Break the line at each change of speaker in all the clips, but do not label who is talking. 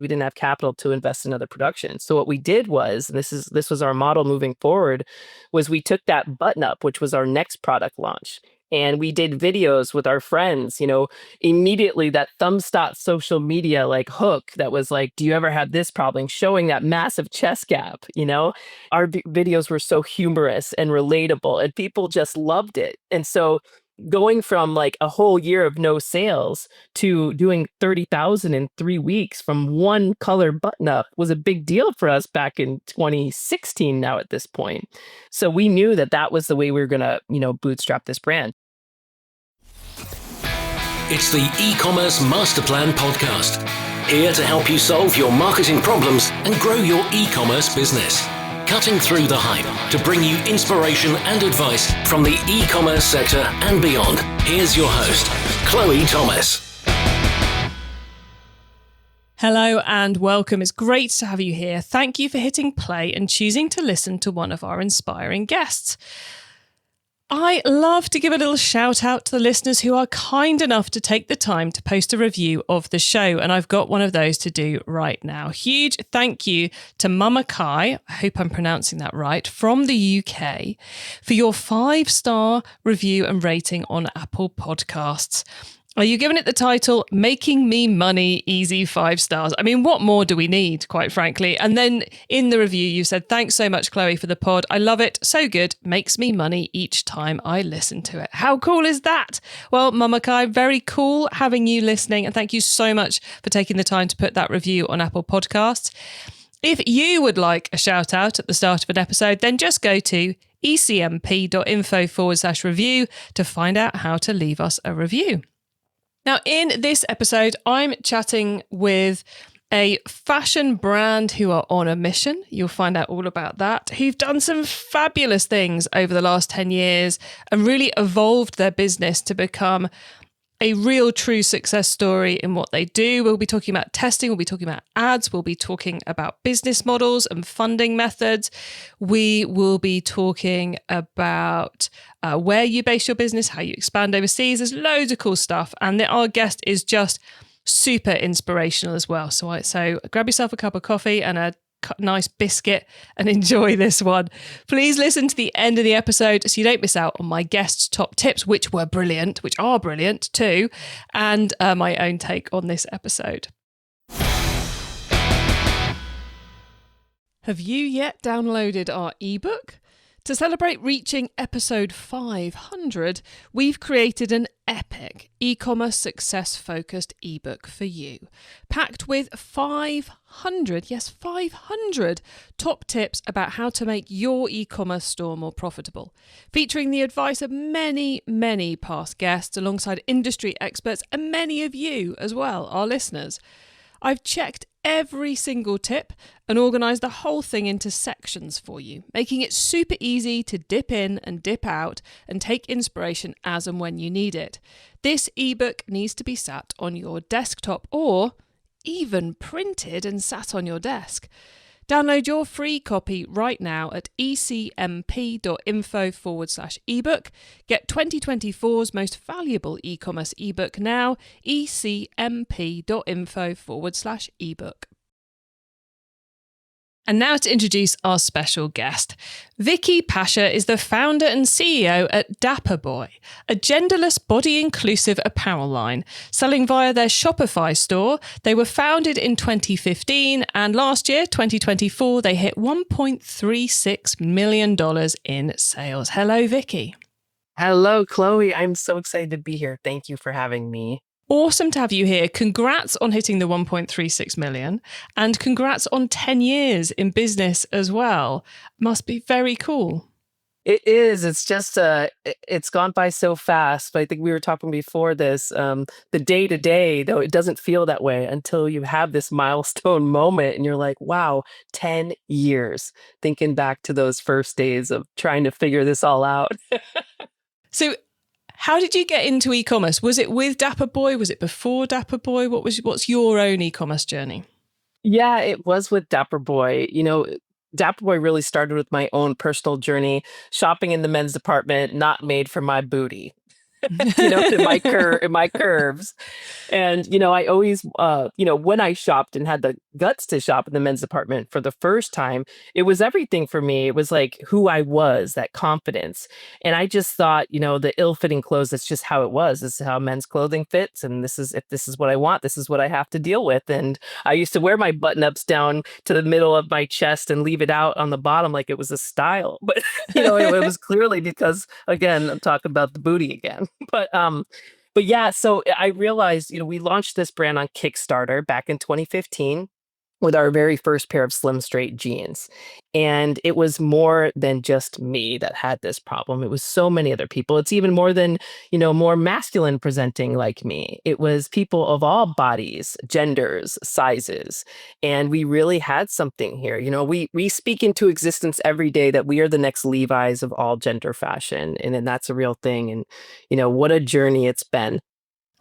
We didn't have capital to invest in other production. So what we did was, and this was our model moving forward, was we took that button up, which was our next product launch. And we did videos with our friends, immediately that thumbs-stop social media like hook that was like, do you ever have this problem? Showing that massive chest gap, Our videos were so humorous and relatable and people just loved it. And so going from like a whole year of no sales to doing 30,000 in 3 weeks from one color button up was a big deal for us back in 2016 now at this point. So we knew that that was the way we were going to, bootstrap this brand.
It's the e-commerce master plan podcast, here to help you solve your marketing problems and grow your e-commerce business. Cutting through the hype to bring you inspiration and advice from the e-commerce sector and beyond. Here's your host, Chloe Thomas.
Hello and welcome. It's great to have you here. Thank you for hitting play and choosing to listen to one of our inspiring guests. I love to give a little shout out to the listeners who are kind enough to take the time to post a review of the show, and I've got one of those to do right now. Huge thank you to Mama Kai, I hope I'm pronouncing that right, from the UK, for your 5-star review and rating on Apple Podcasts. You're giving it the title, Making Me Money Easy 5 stars. I mean, what more do we need, quite frankly? And then in the review, you said, thanks so much, Chloe, for the pod. I love it. So good. Makes me money each time I listen to it. How cool is that? Well, Mama Kai, very cool having you listening. And thank you so much for taking the time to put that review on Apple Podcasts. If you would like a shout out at the start of an episode, then just go to ecmp.info/review to find out how to leave us a review. Now, in this episode, I'm chatting with a fashion brand who are on a mission. You'll find out all about that. Who've done some fabulous things over the last 10 years and really evolved their business to become a real true success story in what they do. We'll be talking about testing, we'll be talking about ads, we'll be talking about business models and funding methods. We will be talking about where you base your business, how you expand overseas. There's loads of cool stuff. And our guest is just super inspirational as well. So grab yourself a cup of coffee and a nice biscuit and enjoy this one. Please listen to the end of the episode so you don't miss out on my guest's top tips, which are brilliant too, and my own take on this episode. Have you yet downloaded our ebook? To celebrate reaching episode 500, we've created an epic e-commerce success-focused ebook for you, packed with 500 top tips about how to make your e-commerce store more profitable, featuring the advice of many, many past guests alongside industry experts and many of you as well, our listeners. I've checked every single tip and organised the whole thing into sections for you, making it super easy to dip in and dip out and take inspiration as and when you need it. This ebook needs to be sat on your desktop or even printed and sat on your desk. Download your free copy right now at ecmp.info/ebook. Get 2024's most valuable e-commerce ebook now, ecmp.info/ebook. And now to introduce our special guest. Vicky Pasche is the founder and CEO at Dapper Boi, a genderless body-inclusive apparel line. Selling via their Shopify store, they were founded in 2015 and last year, 2024, they hit $1.36 million in sales. Hello, Vicky.
Hello, Chloe. I'm so excited to be here. Thank you for having me.
Awesome to have you here. Congrats on hitting the 1.36 million and congrats on 10 years in business as well. Must be very cool.
It is. It's just, it's gone by so fast. But I think we were talking before this, the day to day, though, it doesn't feel that way until you have this milestone moment and you're like, wow, 10 years. Thinking back to those first days of trying to figure this all out.
So how did you get into e-commerce? Was it with Dapper Boi? Was it before Dapper Boi? What's your own e-commerce journey?
Yeah, it was with Dapper Boi. Dapper Boi really started with my own personal journey, shopping in the men's department, not made for my booty. in my curves. And, I always, when I shopped and had the guts to shop in the men's department for the first time, it was everything for me. It was like who I was, that confidence. And I just thought, the ill-fitting clothes, that's just how it was. This is how men's clothing fits. And if this is what I want, this is what I have to deal with. And I used to wear my button-ups down to the middle of my chest and leave it out on the bottom like it was a style. But, it was clearly because, again, I'm talking about the booty again. But yeah, so I realized, we launched this brand on Kickstarter back in 2015 with our very first pair of slim straight jeans. And it was more than just me that had this problem. It was so many other people. It's even more than, more masculine presenting like me. It was people of all bodies, genders, sizes. And we really had something here. We speak into existence every day that we are the next Levi's of all gender fashion. And that's a real thing. And, what a journey it's been.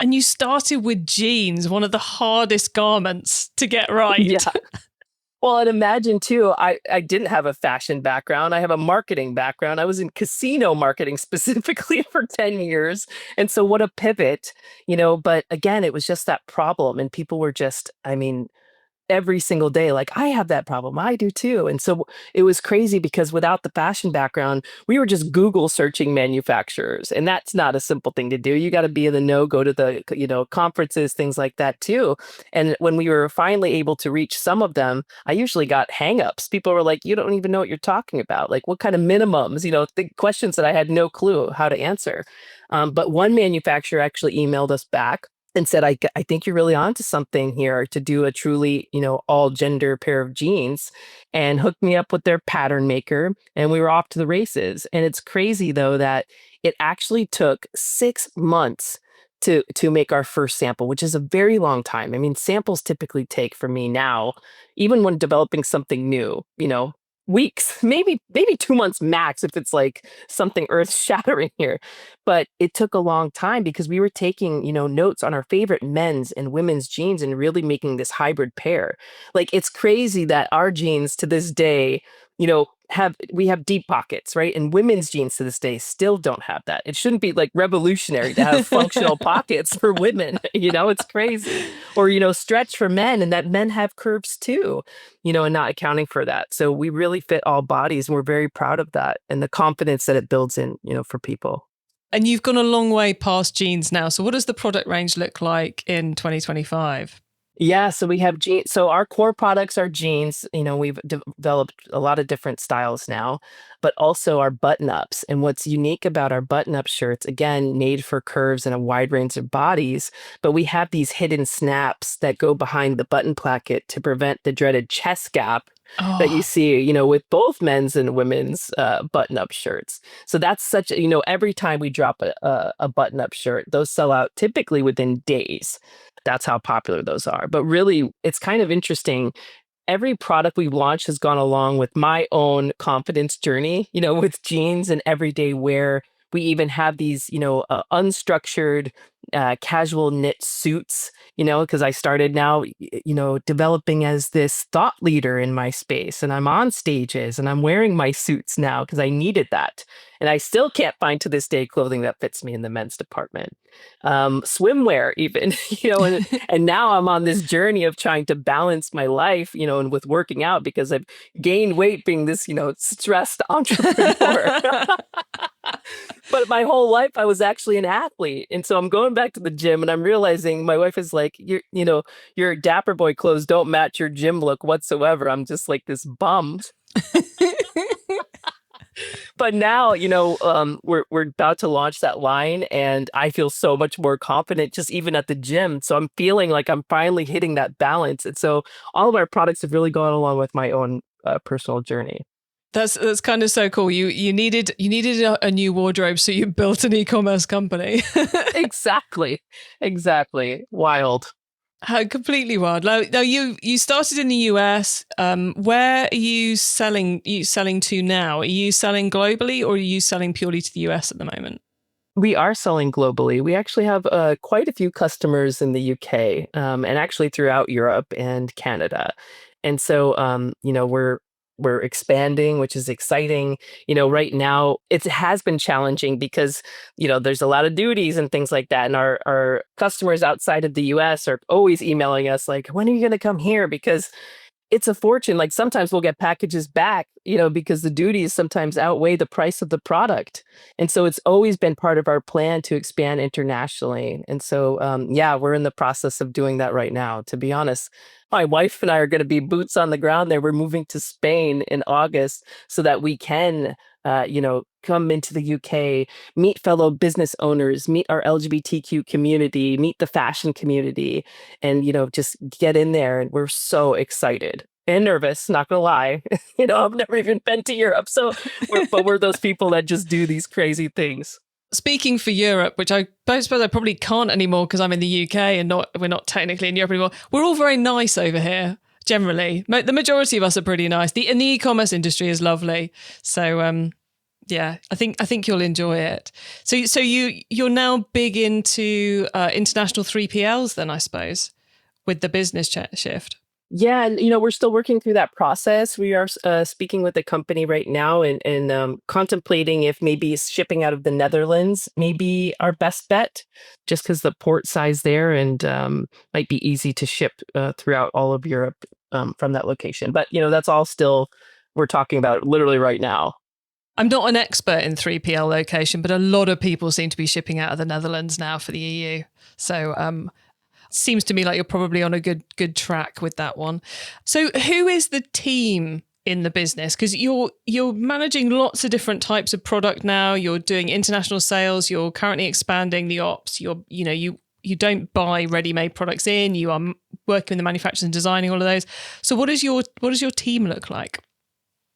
And you started with jeans, one of the hardest garments to get right.
Yeah. Well, and imagine too, I didn't have a fashion background. I have a marketing background. I was in casino marketing specifically for 10 years. And so what a pivot, but again, it was just that problem. And people were just, every single day, like, I have that problem. I do too. And so it was crazy because without the fashion background, we were just Google searching manufacturers. And that's not a simple thing to do. You got to be in the know, go to the, conferences, things like that too. And when we were finally able to reach some of them, I usually got hangups. People were like, you don't even know what you're talking about. Like, what kind of minimums, the questions that I had no clue how to answer. But one manufacturer actually emailed us back and said, I think you're really onto something here to do a truly, all gender pair of jeans, and hooked me up with their pattern maker. And we were off to the races. And it's crazy, though, that it actually took 6 months to make our first sample, which is a very long time. Samples typically take for me now, even when developing something new, weeks, maybe 2 months max if it's like something earth shattering here. But it took a long time because we were taking, notes on our favorite men's and women's jeans and really making this hybrid pair. Like, it's crazy that our jeans to this day, we have deep pockets, right? And women's jeans to this day still don't have that. It shouldn't be like revolutionary to have functional pockets for women. It's crazy. Or, stretch for men, and that men have curves too, and not accounting for that. So we really fit all bodies, and we're very proud of that and the confidence that it builds in, for people.
And you've gone a long way past jeans now. So what does the product range look like in 2025?
Yeah, so we have jeans. So our core products are jeans. We've developed a lot of different styles now, but also our button-ups. And what's unique about our button-up shirts, again, made for curves and a wide range of bodies, but we have these hidden snaps that go behind the button placket to prevent the dreaded chest gap that you see, with both men's and women's button-up shirts. So that's such, every time we drop a button-up shirt, those sell out typically within days. That's how popular those are. But really, it's kind of interesting. Every product we've launched has gone along with my own confidence journey, with jeans and everyday wear. We even have these, unstructured, casual knit suits, because I started now, developing as this thought leader in my space. And I'm on stages and I'm wearing my suits now because I needed that. And I still can't find to this day clothing that fits me in the men's department. Swimwear even, and now I'm on this journey of trying to balance my life, and with working out because I've gained weight being this, stressed entrepreneur. But my whole life I was actually an athlete. And so I'm going back to the gym and I'm realizing my wife is like, your Dapper Boy clothes don't match your gym look whatsoever. I'm just like this bum. But now, we're about to launch that line and I feel so much more confident just even at the gym. So I'm feeling like I'm finally hitting that balance. And so all of our products have really gone along with my own personal journey.
That's kind of so cool. You needed a new wardrobe, so you built an e-commerce company.
Exactly. Wild.
Completely wild. Now you started in the US. Where are you selling to now? Are you selling globally or are you selling purely to the US at the moment?
We are selling globally. We actually have quite a few customers in the UK and actually throughout Europe and Canada. And so, we're we're expanding, which is exciting. Right now it has been challenging because, there's a lot of duties and things like that. And our customers outside of the US are always emailing us like, when are you going to come here? Because it's a fortune. Like sometimes we'll get packages back, because the duties sometimes outweigh the price of the product. And so it's always been part of our plan to expand internationally. And so, yeah, we're in the process of doing that right now. To be honest, my wife and I are going to be boots on the ground there. We're moving to Spain in August so that we can, come into the UK, meet fellow business owners, meet our LGBTQ community, meet the fashion community, and just get in there. And we're so excited and nervous, not gonna lie. I've never even been to Europe, so we're those people that just do these crazy things.
Speaking for Europe, which I don't suppose I probably can't anymore because I'm in the UK and we're not technically in Europe anymore. We're all very nice over here. Generally, the majority of us are pretty nice. And the e-commerce industry is lovely. So, yeah, I think you'll enjoy it. So you're now big into international 3PLs then, I suppose, with the business shift.
Yeah, and we're still working through that process. We are speaking with a company right now and contemplating if maybe shipping out of the Netherlands may be our best bet, just because the port size there and might be easy to ship throughout all of Europe from that location. But that's all still we're talking about literally right now.
I'm not an expert in 3PL location, but a lot of people seem to be shipping out of the Netherlands now for the EU. So seems to me like you're probably on a good track with that one. So who is the team in the business? Because you're managing lots of different types of product now. You're doing international sales. You're currently expanding the ops. You don't buy ready-made products in. You are working with the manufacturers and designing all of those. So what does your team look like?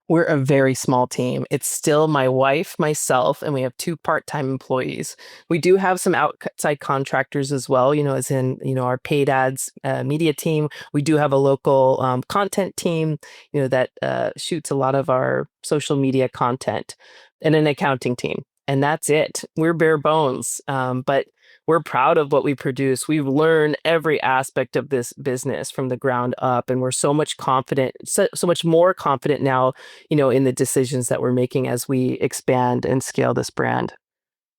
We're a very small team. It's still my wife, myself, and we have 2 part-time employees. We do have some outside contractors as well, as in, our paid ads media team. We do have a local content team, that shoots a lot of our social media content, and an accounting team. And that's it. We're bare bones. But we're proud of what we produce. We've learned every aspect of this business from the ground up, and we're so much much more confident now, in the decisions that we're making as we expand and scale this brand.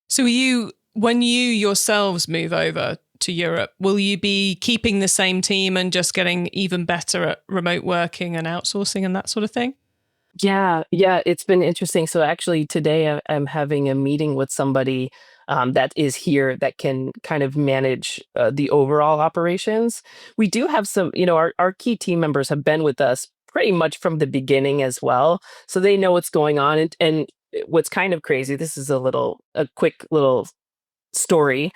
So when you yourselves move over to Europe, will you be keeping the same team and just getting even better at remote working and outsourcing and that sort of thing?
Yeah, it's been interesting. So actually today I'm having a meeting with somebody that is here that can kind of manage the overall operations. We do have some, our key team members have been with us pretty much from the beginning as well. So they know what's going on. And what's kind of crazy, this is a quick little story.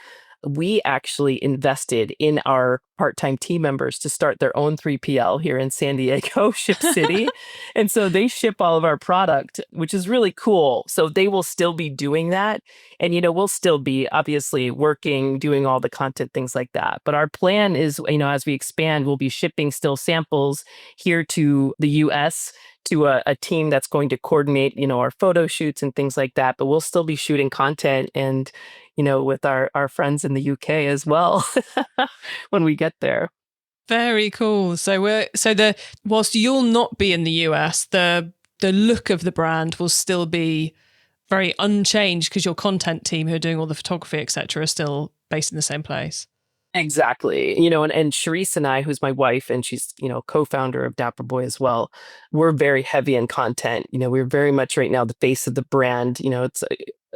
We actually invested in our part-time team members to start their own 3PL here in San Diego, Ship City. And so they ship all of our product, which is really cool. So they will still be doing that. And, we'll still be obviously working, doing all the content, things like that. But our plan is, as we expand, we'll be shipping still samples here to the US to a team that's going to coordinate, our photo shoots and things like that. But we'll still be shooting content and, with our friends in the UK as well when we get there.
Very cool. So whilst you'll not be in the US, the look of the brand will still be very unchanged because your content team who are doing all the photography, etc., are still based in the same place.
Exactly. And Charisse and I, who's my wife, and she's, co-founder of Dapper Boi as well, we're very heavy in content. We're very much right now the face of the brand.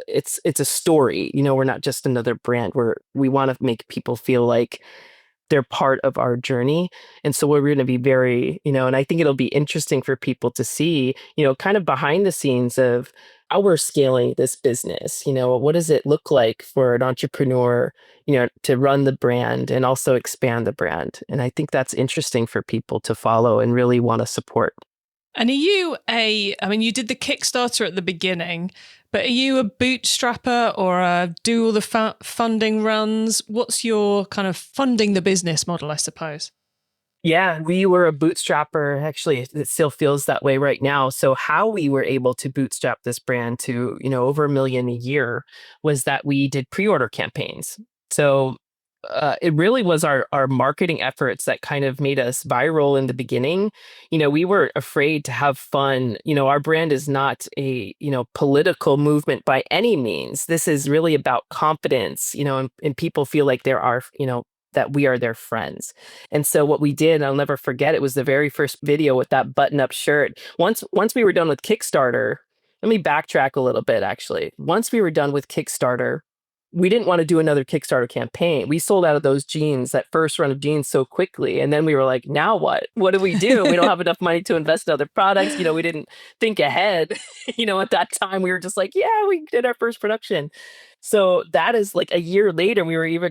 It's a story. We're not just another brand. We want to make people feel like they're part of our journey. And so we're going to be very, and I think it'll be interesting for people to see, kind of behind the scenes of how we're scaling this business. What does it look like for an entrepreneur, to run the brand and also expand the brand? And I think that's interesting for people to follow and really want to support.
And you did the Kickstarter at the beginning, but are you a bootstrapper or do all the funding runs? What's your kind of funding the business model, I suppose?
Yeah, we were a bootstrapper. Actually, it still feels that way right now. So how we were able to bootstrap this brand to, over $1 million a year was that we did pre-order campaigns. So it really was our marketing efforts that kind of made us viral in the beginning. We were afraid to have fun. Our brand is not a, political movement by any means. This is really about confidence, and people feel like there are, that we are their friends. And so what we did, I'll never forget, it was the very first video with that button-up shirt. Once we were done with Kickstarter, let me backtrack a little bit actually. Once we were done with Kickstarter, we didn't want to do another Kickstarter campaign. We sold out of those jeans, that first run of jeans, so quickly. And then we were like, now what? What do? We don't have enough money to invest in other products. We didn't think ahead. At that time, we were just like, yeah, we did our first production. So that is like a year later, we were either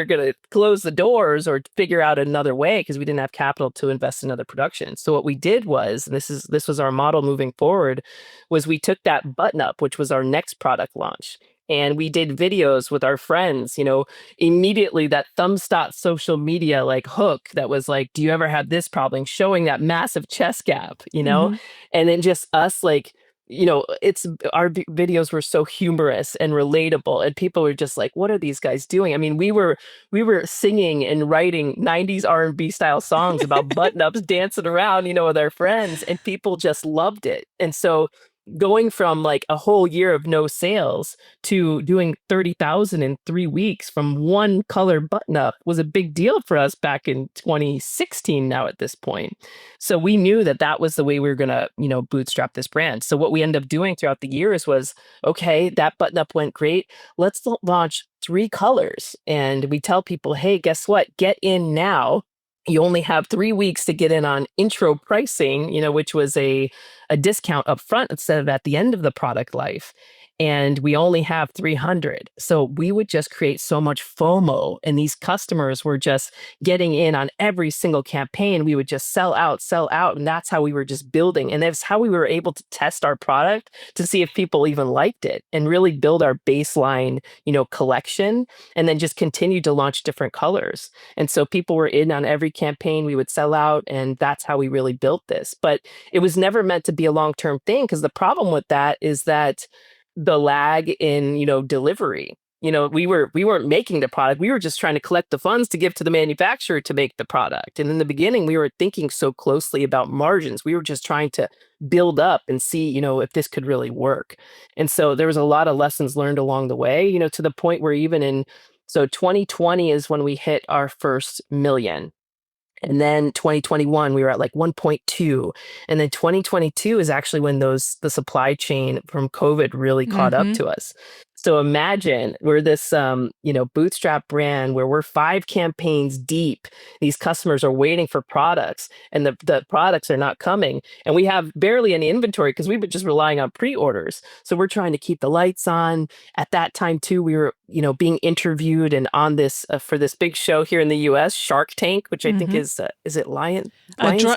gonna close the doors or figure out another way because we didn't have capital to invest in other production. So what we did was, and this was our model moving forward, was we took that button up, which was our next product launch, and we did videos with our friends. Immediately that thumbstop social media like hook that was like, do you ever have this problem, showing that massive chest gap,
Mhm.
and then just us like, it's our videos were so humorous and relatable, and people were just like, what are these guys doing? I mean, we were singing and writing 90s R&B style songs about button-ups, dancing around, with our friends, and people just loved it. And so going from like a whole year of no sales to doing 30,000 in 3 weeks from one color button up was a big deal for us back in 2016 now at this point. So we knew that that was the way we were going to, bootstrap this brand. So what we ended up doing throughout the years was, okay, that button up went great. Let's launch 3 colors. And we tell people, hey, guess what? Get in now. You only have 3 weeks to get in on intro pricing, which was a discount up front instead of at the end of the product life. And we only have 300. So we would just create so much FOMO, and these customers were just getting in on every single campaign. We would just sell out, sell out. And that's how we were just building. And that's how we were able to test our product to see if people even liked it and really build our baseline, collection, and then just continue to launch different colors. And so people were in on every campaign. We would sell out. And that's how we really built this. But it was never meant to be a long-term thing, because the problem with that is that the lag in, delivery. We weren't making the product. We were just trying to collect the funds to give to the manufacturer to make the product. And in the beginning, we were thinking so closely about margins. We were just trying to build up and see, if this could really work. And so there was a lot of lessons learned along the way, to the point where so 2020 is when we hit our first million. And then 2021, we were at like 1.2. And then 2022 is actually when the supply chain from COVID really caught up
Mhm.
to us. So imagine we're this, bootstrap brand where we're 5 campaigns deep. These customers are waiting for products, and the products are not coming. And we have barely any inventory because we've been just relying on pre-orders. So we're trying to keep the lights on. At that time too, we were, being interviewed and on this for this big show here in the US, Shark Tank, which I think is it Lion's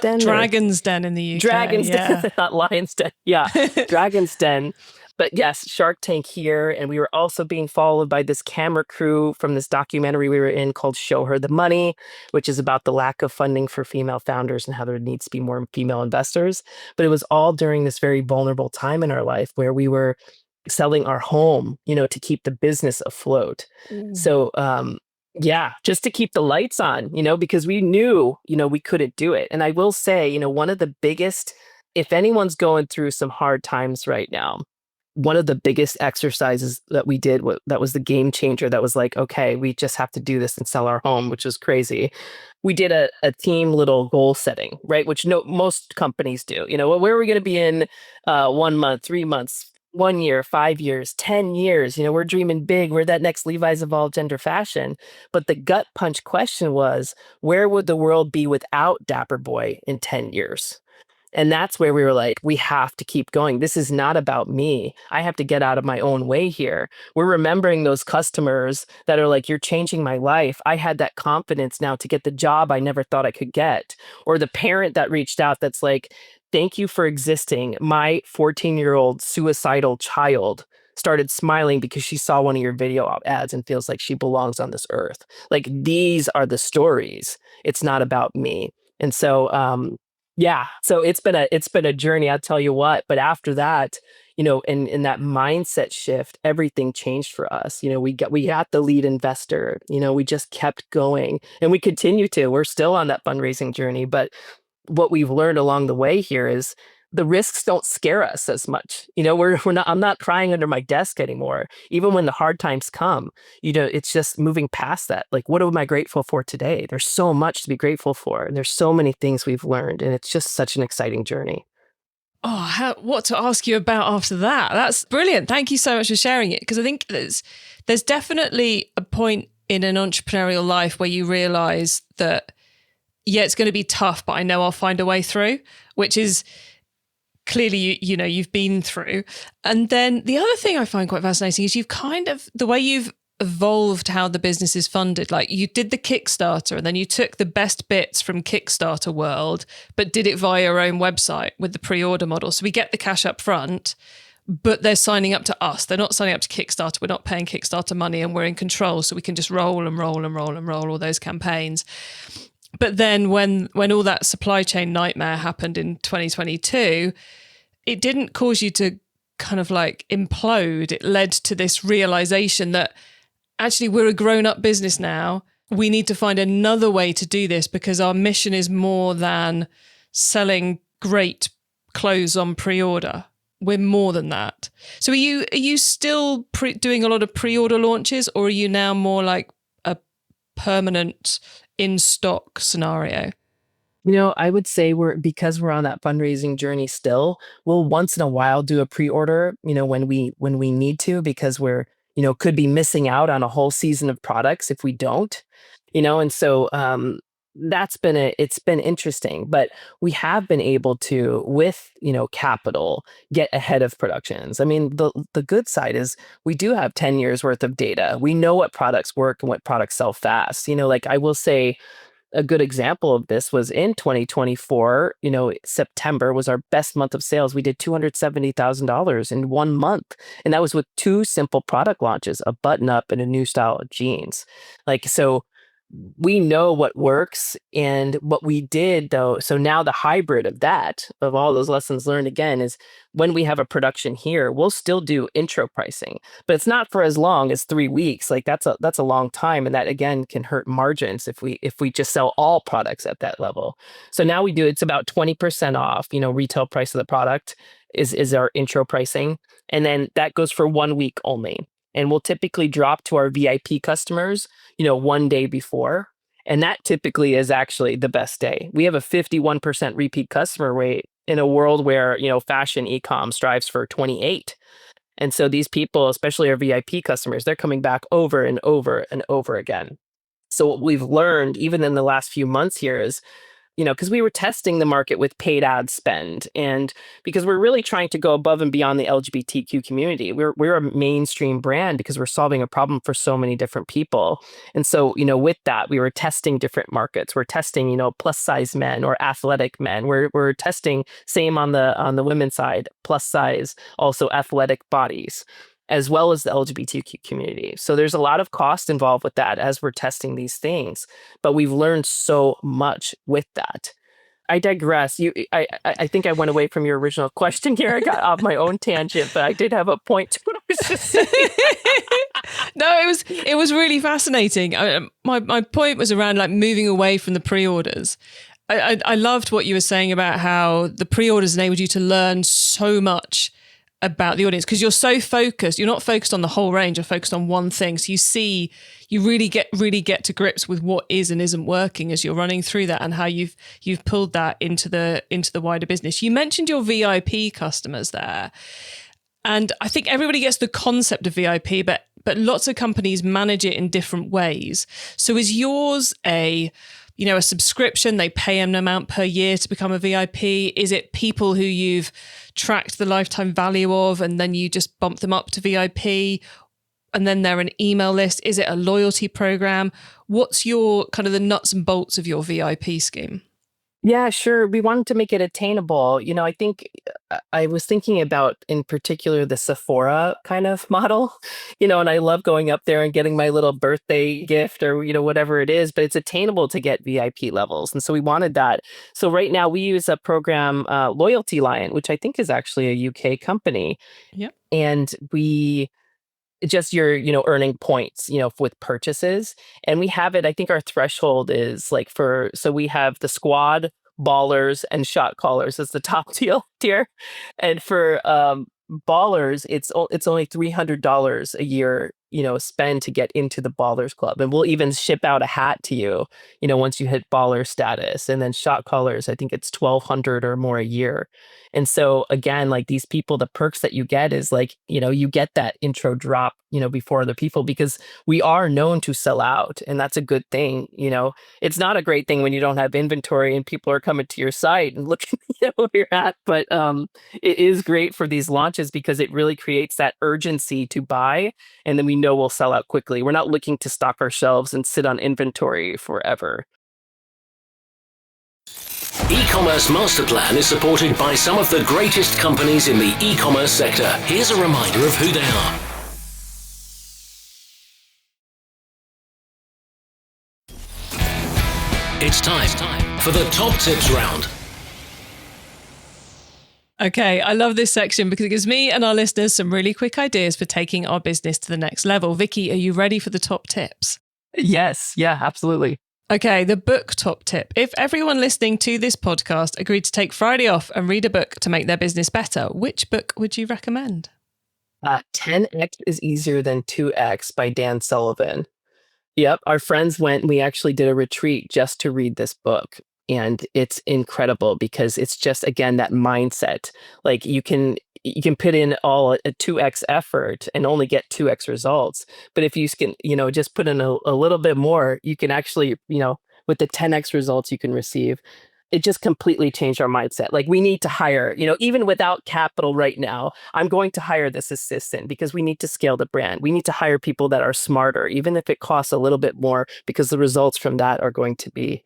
Den?
Dragon's Den in the UK.
Dragon's
yeah.
Den, not Lion's Den. Yeah, Dragon's Den. But yes, Shark Tank here. And we were also being followed by this camera crew from this documentary we were in called Show Her the Money, which is about the lack of funding for female founders and how there needs to be more female investors. But it was all during this very vulnerable time in our life where we were selling our home, to keep the business afloat. So, yeah, just to keep the lights on, because we knew, we couldn't do it. And I will say, one of the biggest, if anyone's going through some hard times right now, one of the biggest exercises that we did, that was the game changer, that was like, okay, we just have to do this and sell our home, which was crazy. We did a team little goal setting, right? Which most companies do. Where are we going to be in 1 month, 3 months, 1 year, 5 years, 10 years? We're dreaming big. We're that next Levi's Evolved Gender Fashion. But the gut punch question was, where would the world be without Dapper Boi in 10 years? And that's where we were like, we have to keep going. This is not about me. I have to get out of my own way here. We're remembering those customers that are like, you're changing my life. I had that confidence now to get the job I never thought I could get. Or the parent that reached out that's like, thank you for existing. My 14-year-old suicidal child started smiling because she saw one of your video ads and feels like she belongs on this earth. Like, these are the stories. It's not about me. And so, yeah, so it's been a journey, I'll tell you what. But after that, and in that mindset shift, everything changed for us. We got the lead investor, we just kept going, and we continue to. We're still on that fundraising journey, but what we've learned along the way here is the risks don't scare us as much. I'm not crying under my desk anymore. Even when the hard times come, it's just moving past that. Like, what am I grateful for today? There's so much to be grateful for. And there's so many things we've learned, and it's just such an exciting journey.
Oh, what to ask you about after that? That's brilliant. Thank you so much for sharing it. Because I think there's definitely a point in an entrepreneurial life where you realize that, yeah, it's going to be tough, but I know I'll find a way through, which is clearly, you've been through. And then the other thing I find quite fascinating is the way you've evolved how the business is funded. Like, you did the Kickstarter, and then you took the best bits from Kickstarter world, but did it via your own website with the pre-order model. So we get the cash up front, but they're signing up to us. They're not signing up to Kickstarter. We're not paying Kickstarter money, and we're in control. So we can just roll and roll and roll and roll all those campaigns. But then when all that supply chain nightmare happened in 2022, it didn't cause you to kind of like implode. It led to this realization that actually we're a grown-up business now. We need to find another way to do this because our mission is more than selling great clothes on pre-order. We're more than that. So are you still doing a lot of pre-order launches, or are you now more like a permanent in-stock scenario?
I would say because we're on that fundraising journey still, we'll once in a while do a pre-order, when we need to, because we're, could be missing out on a whole season of products if we don't, and so it's been interesting, but we have been able to, with, capital, get ahead of productions. I mean, the good side is we do have 10 years worth of data. We know what products work and what products sell fast. Like, I will say, a good example of this was in 2024, September was our best month of sales. We did $270,000 in 1 month. And that was with 2 simple product launches, a button up and a new style of jeans. So we know what works. And what we did though, so now the hybrid of all those lessons learned again, is when we have a production here, we'll still do intro pricing, but it's not for as long as 3 weeks. Like, that's a long time. And that again can hurt margins if we just sell all products at that level. So now it's about 20% off, retail price of the product is our intro pricing. And then that goes for 1 week only. And we'll typically drop to our VIP customers, 1 day before. And that typically is actually the best day. We have a 51% repeat customer rate in a world where, fashion e-com strives for 28. And so these people, especially our VIP customers, they're coming back over and over and over again. So what we've learned, even in the last few months here, is, because we were testing the market with paid ad spend, and because we're really trying to go above and beyond the LGBTQ community. We're a mainstream brand because we're solving a problem for so many different people. And so, with that, we were testing different markets. We're testing, plus size men or athletic men. We're testing, same on the women's side, plus size, also athletic bodies, as well as the LGBTQ community. So there's a lot of cost involved with that as we're testing these things, but we've learned so much with that. I digress. I think I went away from your original question here. I got off my own tangent, but I did have a point to what I was just saying.
No, it was really fascinating. My point was around like moving away from the pre-orders. I loved what you were saying about how the pre-orders enabled you to learn so much about the audience, because you're so focused. You're not focused on the whole range, you're focused on one thing. So you really get to grips with what is and isn't working as you're running through that, and how you've pulled that into the wider business. You mentioned your VIP customers there. And I think everybody gets the concept of VIP, but lots of companies manage it in different ways. So is yours a subscription? They pay an amount per year to become a VIP? Is it people who you've tracked the lifetime value of, and then you just bump them up to VIP, and then they're an email list? Is it a loyalty program? What's your kind of the nuts and bolts of your VIP scheme?
Yeah, sure. We wanted to make it attainable. I think I was thinking about in particular the Sephora kind of model, and I love going up there and getting my little birthday gift or, whatever it is, but it's attainable to get VIP levels. And so we wanted that. So right now we use a program, Loyalty Lion, which I think is actually a UK company.
Yep.
And we just your earning points with purchases, and we have it. I think our threshold is like so we have the squad, ballers, and shot callers as the top tier, and for ballers it's only $300 a year spend to get into the ballers club, and we'll even ship out a hat to you once you hit baller status. And then shot callers, I think it's 1,200 or more a year. And so again, like these people, the perks that you get is like, you get that intro drop, before other people, because we are known to sell out. And that's a good thing. It's not a great thing when you don't have inventory and people are coming to your site and looking at where you're at. But it is great for these launches because it really creates that urgency to buy. And then we know we'll sell out quickly. We're not looking to stock our shelves and sit on inventory forever.
E-commerce master plan is supported by some of the greatest companies in the e-commerce sector. Here's a reminder of who they are. It's time for the top tips round.
Okay, I love this section because it gives me and our listeners some really quick ideas for taking our business to the next level. Vicky, are you ready for the top tips?
Yes. Yeah, absolutely.
Okay, the book top tip. If everyone listening to this podcast agreed to take Friday off and read a book to make their business better, which book would you recommend?
10x is easier than 2x by Dan Sullivan. Yep, our friends went, we actually did a retreat just to read this book. And it's incredible because it's just, again, that mindset. Like you can put in all a 2x effort and only get 2x results. But if you can, just put in a little bit more, you can actually, with the 10x results you can receive. It just completely changed our mindset. Like we need to hire, even without capital right now, I'm going to hire this assistant because we need to scale the brand. We need to hire people that are smarter, even if it costs a little bit more, because the results from that are going to be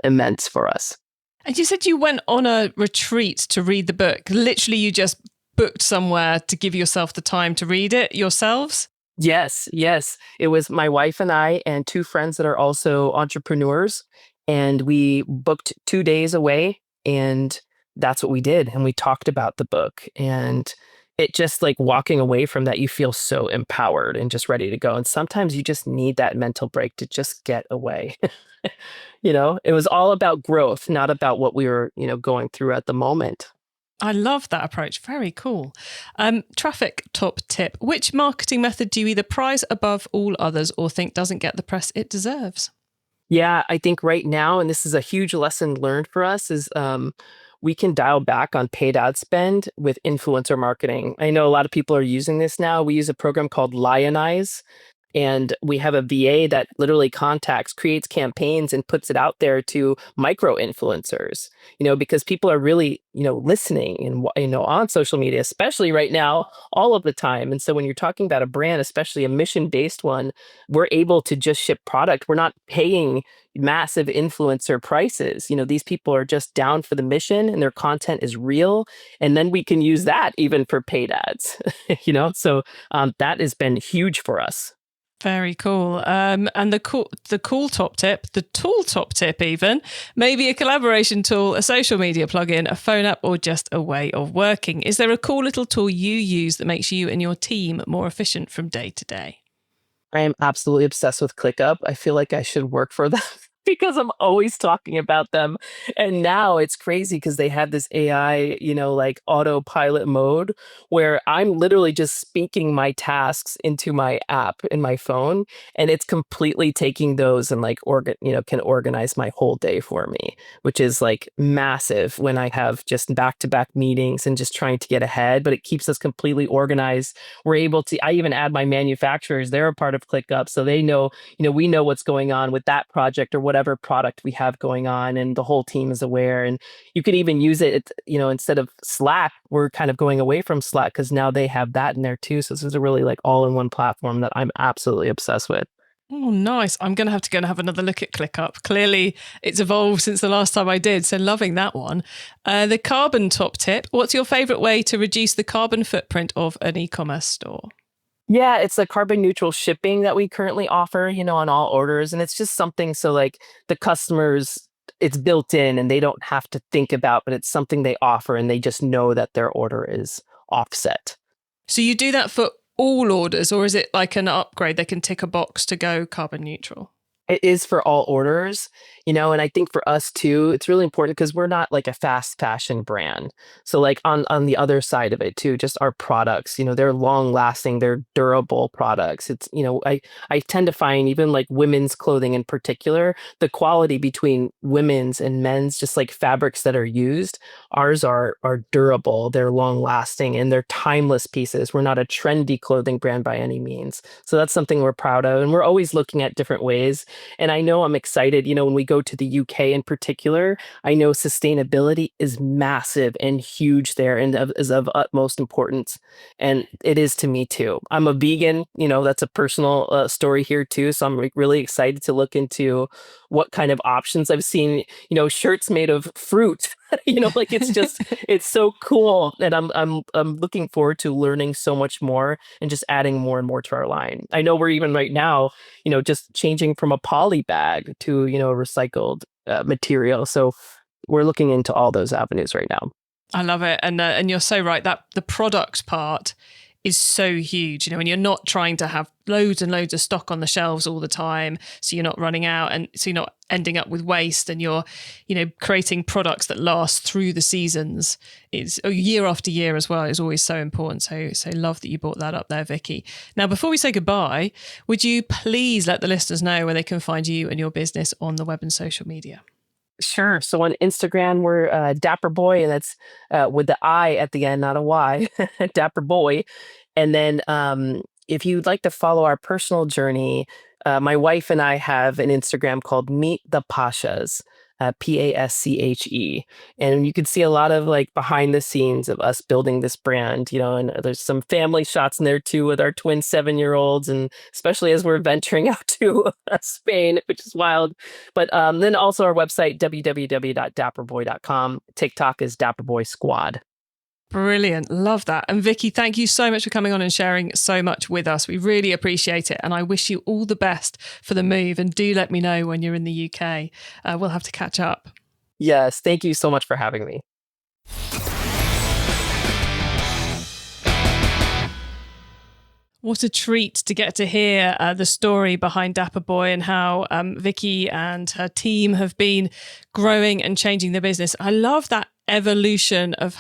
immense for us.
And you said you went on a retreat to read the book. Literally, you just booked somewhere to give yourself the time to read it yourselves?
Yes. It was my wife and I and two friends that are also entrepreneurs. And we booked 2 days away, and that's what we did. And we talked about the book, and it just like walking away from that, you feel so empowered and just ready to go. And sometimes you just need that mental break to just get away. It was all about growth, not about what we were, going through at the moment.
I love that approach. Very cool. Traffic top tip. Which marketing method do you either prize above all others or think doesn't get the press it deserves?
Yeah, I think right now, and this is a huge lesson learned for us, is we can dial back on paid ad spend with influencer marketing. I know a lot of people are using this now. We use a program called Lionize, and we have a VA that literally creates campaigns and puts it out there to micro influencers, because people are really, listening and, on social media, especially right now, all of the time. And so when you're talking about a brand, especially a mission-based one, we're able to just ship product. We're not paying massive influencer prices. These people are just down for the mission and their content is real. And then we can use that even for paid ads, so that has been huge for us.
Very cool. And the cool top tip, the tool top tip even, maybe a collaboration tool, a social media plugin, a phone app, or just a way of working. Is there a cool little tool you use that makes you and your team more efficient from day to day?
I am absolutely obsessed with ClickUp. I feel like I should work for them because I'm always talking about them. And now it's crazy because they have this AI, like autopilot mode where I'm literally just speaking my tasks into my app in my phone, and it's completely taking those and like can organize my whole day for me, which is like massive when I have just back-to-back meetings and just trying to get ahead, but it keeps us completely organized. We're able to, I even add my manufacturers, they're a part of ClickUp, so they know, we know what's going on with that project or whatever product we have going on, and the whole team is aware. And you could even use it, instead of Slack, we're kind of going away from Slack because now they have that in there too. So this is a really like all-in-one platform that I'm absolutely obsessed with.
Oh, nice. I'm going to have to go and have another look at ClickUp. Clearly, it's evolved since the last time I did, so loving that one. The carbon top tip. What's your favorite way to reduce the carbon footprint of an e-commerce store?
Yeah, it's a carbon neutral shipping that we currently offer, on all orders. And it's just something so like the customers, it's built in and they don't have to think about, but it's something they offer and they just know that their order is offset.
So you do that for all orders, or is it like an upgrade? They can tick a box to go carbon neutral.
It is for all orders, and I think for us too, it's really important because we're not like a fast fashion brand. So like on the other side of it too, just our products, they're long lasting, they're durable products. It's, I tend to find even like women's clothing in particular, the quality between women's and men's, just like fabrics that are used, ours are durable, they're long lasting, and they're timeless pieces. We're not a trendy clothing brand by any means. So that's something we're proud of. And we're always looking at different ways. And I know I'm excited, when we go to the UK in particular, I know sustainability is massive and huge there and is of utmost importance. And it is to me too. I'm a vegan, that's a personal story here too. So I'm really excited to look into what kind of options I've seen, shirts made of fruit, like it's so cool. And I'm looking forward to learning so much more and just adding more and more to our line. I know we're even right now, just changing from a poly bag to, a recycled material. So we're looking into all those avenues right now.
I love it. And you're so right that the product part is so huge, when you're not trying to have loads and loads of stock on the shelves all the time. So you're not running out and so you're not ending up with waste, and you're, creating products that last through the seasons. It's year after year as well is always so important. So love that you brought that up there, Vicky. Now, before we say goodbye, would you please let the listeners know where they can find you and your business on the web and social media?
Sure. So on Instagram, we're Dapper Boi, and that's with the I at the end, not a Y, Dapper Boi. And then if you'd like to follow our personal journey, my wife and I have an Instagram called Meet the Pasches, Pasche. And you can see a lot of like behind the scenes of us building this brand, and there's some family shots in there too with our twin 7-year-olds, and especially as we're venturing out to Spain, which is wild. But then also our website, www.dapperboi.com. TikTok is Dapper Boi Squad.
Brilliant. Love that. And Vicky, thank you so much for coming on and sharing so much with us. We really appreciate it. And I wish you all the best for the move. And do let me know when you're in the UK. We'll have to catch up.
Yes. Thank you so much for having me.
What a treat to get to hear the story behind Dapper Boi and how Vicky and her team have been growing and changing the business. I love that evolution of...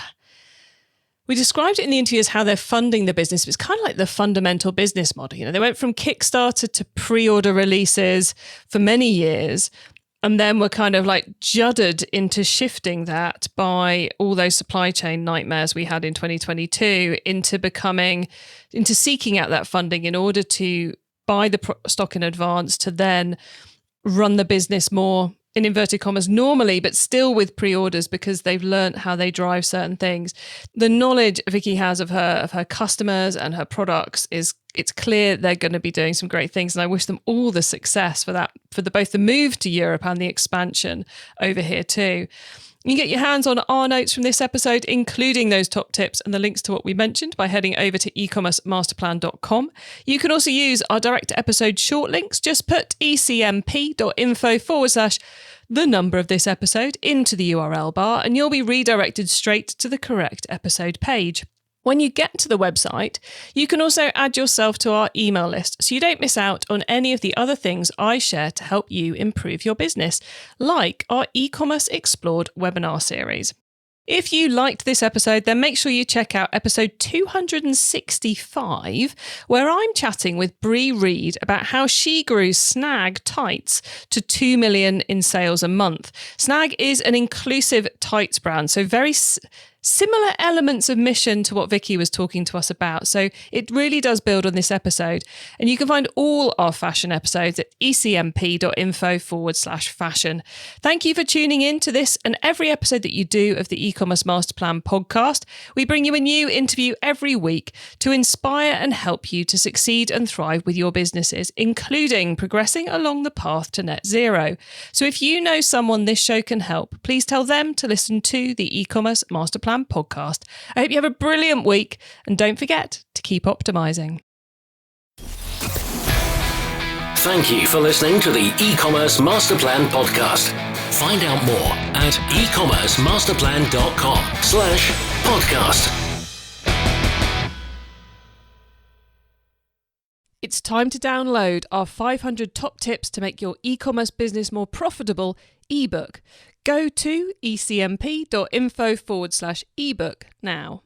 We described it in the interview as how they're funding the business. It's kind of like the fundamental business model. They went from Kickstarter to pre-order releases for many years, and then were kind of like juddered into shifting that by all those supply chain nightmares we had in 2022 into seeking out that funding in order to buy the stock in advance to then run the business more in inverted commas normally, but still with pre-orders because they've learned how they drive certain things. The knowledge Vicky has of her customers and her products it's clear they're going to be doing some great things. And I wish them all the success for that, both the move to Europe and the expansion over here too. You can get your hands on our notes from this episode, including those top tips and the links to what we mentioned by heading over to ecommercemasterplan.com. You can also use our direct episode short links. Just put ecmp.info/the number of this episode into the URL bar, and you'll be redirected straight to the correct episode page. When you get to the website, you can also add yourself to our email list so you don't miss out on any of the other things I share to help you improve your business, like our e-commerce explored webinar series. If you liked this episode, then make sure you check out episode 265, where I'm chatting with Bree Reed about how she grew Snag tights to 2 million in sales a month. Snag is an inclusive tights brand, so very similar elements of mission to what Vicky was talking to us about. So it really does build on this episode. And you can find all our fashion episodes at ecmp.info/fashion. Thank you for tuning in to this and every episode that you do of the e-commerce master plan podcast. We bring you a new interview every week to inspire and help you to succeed and thrive with your businesses, including progressing along the path to net zero. So if you know someone this show can help, please tell them to listen to the e-commerce master plan podcast. I hope you have a brilliant week, and don't forget to keep optimizing.
Thank you for listening to the e-commerce master plan podcast. Find out more at ecommercemasterplan.com/podcast.
It's time to download our 500 top tips to make your e-commerce business more profitable ebook. Go to ecmp.info/ebook now.